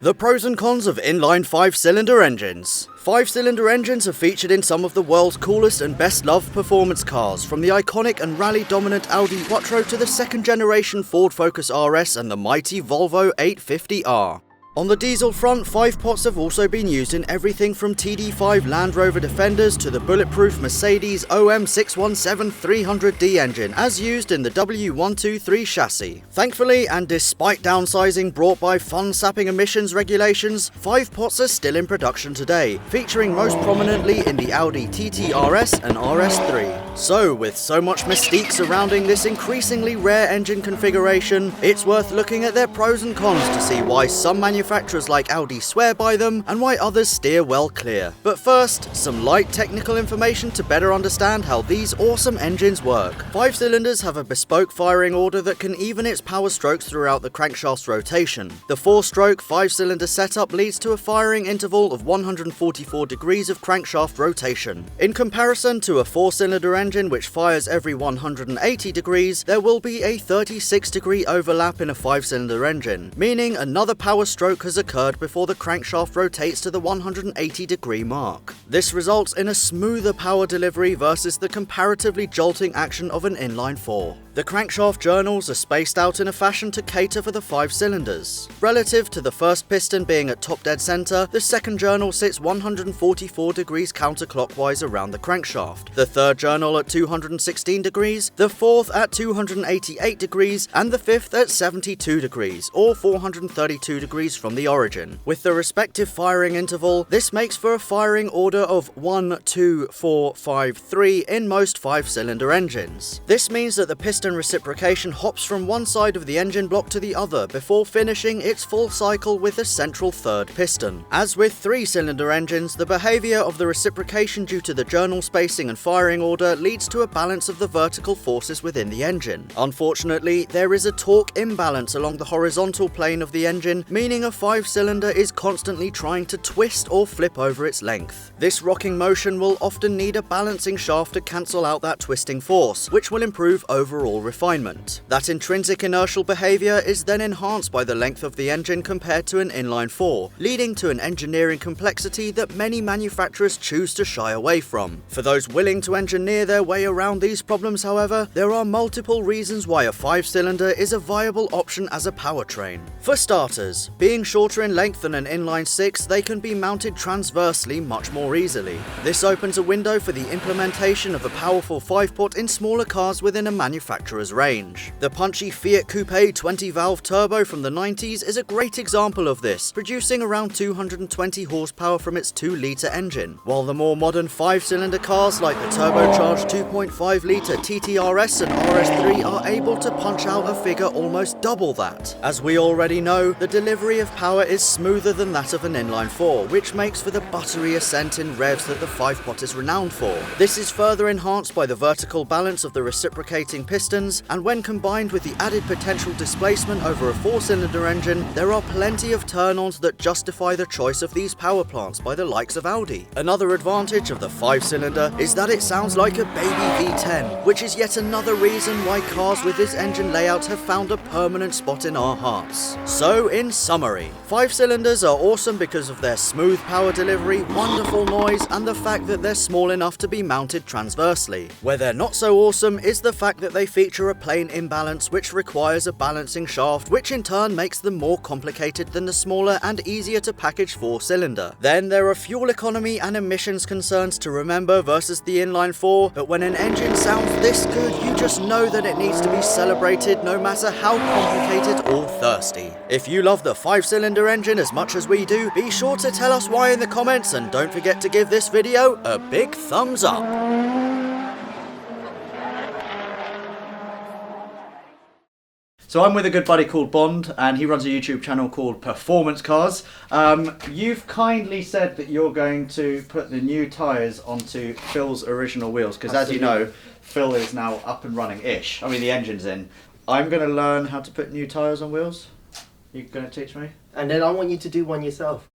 The pros and cons of inline 5-cylinder engines. 5-cylinder engines are featured in some of the world's coolest and best-loved performance cars, from the iconic and rally-dominant Audi Quattro to the second-generation Ford Focus RS and the mighty Volvo 850R. On the diesel front, 5-pots have also been used in everything from TD5 Land Rover Defenders to the bulletproof Mercedes OM617 300D engine, as used in the W123 chassis. Thankfully, and despite downsizing brought by fun-sapping emissions regulations, 5-pots are still in production today, featuring most prominently in the Audi TT RS and RS3. So, with so much mystique surrounding this increasingly rare engine configuration, it's worth looking at their pros and cons to see why some manufacturers like Audi swear by them and why others steer well clear. But first, some light technical information to better understand how these awesome engines work. 5 cylinders have a bespoke firing order that can even its power strokes throughout the crankshaft's rotation. The 4-stroke 5-cylinder setup leads to a firing interval of 144 degrees of crankshaft rotation. In comparison to a 4-cylinder engine which fires every 180 degrees, there will be a 36-degree overlap in a 5-cylinder engine, meaning another power stroke has occurred before the crankshaft rotates to the 180-degree mark. This results in a smoother power delivery versus the comparatively jolting action of an inline-4. The crankshaft journals are spaced out in a fashion to cater for the 5 cylinders. Relative to the first piston being at top dead center, the second journal sits 144 degrees counterclockwise around the crankshaft, the third journal at 216 degrees, the fourth at 288 degrees, and the fifth at 72 degrees, or 432 degrees from the origin. With the respective firing interval, this makes for a firing order of 1, 2, 4, 5, 3 in most 5-cylinder engines. This means that the piston reciprocation hops from one side of the engine block to the other before finishing its full cycle with a central third piston. As with 3-cylinder engines, the behavior of the reciprocation due to the journal spacing and firing order leads to a balance of the vertical forces within the engine. Unfortunately, there is a torque imbalance along the horizontal plane of the engine, meaning a 5-cylinder is constantly trying to twist or flip over its length. This rocking motion will often need a balancing shaft to cancel out that twisting force, which will improve overall refinement. That intrinsic inertial behavior is then enhanced by the length of the engine compared to an inline-4, leading to an engineering complexity that many manufacturers choose to shy away from. For those willing to engineer their way around these problems, however, there are multiple reasons why a 5-cylinder is a viable option as a powertrain. For starters, being shorter in length than an inline-6, they can be mounted transversely much more easily. This opens a window for the implementation of a powerful 5-pot in smaller cars within a manufacturer's range. The punchy Fiat Coupé 20-valve turbo from the 90s is a great example of this, producing around 220 horsepower from its 2-litre engine, while the more modern 5-cylinder cars like the turbocharged 2.5-litre TTRS and RS3 are able to punch out a figure almost double that. As we already know, the delivery of power is smoother than that of an inline-4, which makes for the buttery ascent in revs that the 5-pot is renowned for. This is further enhanced by the vertical balance of the reciprocating pistons, and when combined with the added potential displacement over a 4-cylinder engine, there are plenty of turn-ons that justify the choice of these power plants by the likes of Audi. Another advantage of the 5-cylinder is that it sounds like a baby V10, which is yet another reason why cars with this engine layout have found a permanent spot in our hearts. So, in summary, 5-cylinders are awesome because of their smooth power delivery, wonderful noise, and the fact that they're small enough to be mounted transversely. Where they're not so awesome is the fact that they feature a plane imbalance which requires a balancing shaft, which in turn makes them more complicated than the smaller and easier to package 4-cylinder. Then there are fuel economy and emissions concerns to remember versus the inline-4, but when an engine sounds this good, you just know that it needs to be celebrated no matter how complicated or thirsty. If you love the 5-cylinder engine as much as we do, be sure to tell us why in the comments, and don't forget to give this video a big thumbs up. So I'm with a good buddy called Bond, and he runs a YouTube channel called Performance Cars. You've kindly said that you're going to put the new tyres onto Phil's original wheels, because as you know, Phil is now up and running-ish. I mean, the engine's in. I'm going to learn how to put new tyres on wheels. You going to teach me? And then I want you to do one yourself.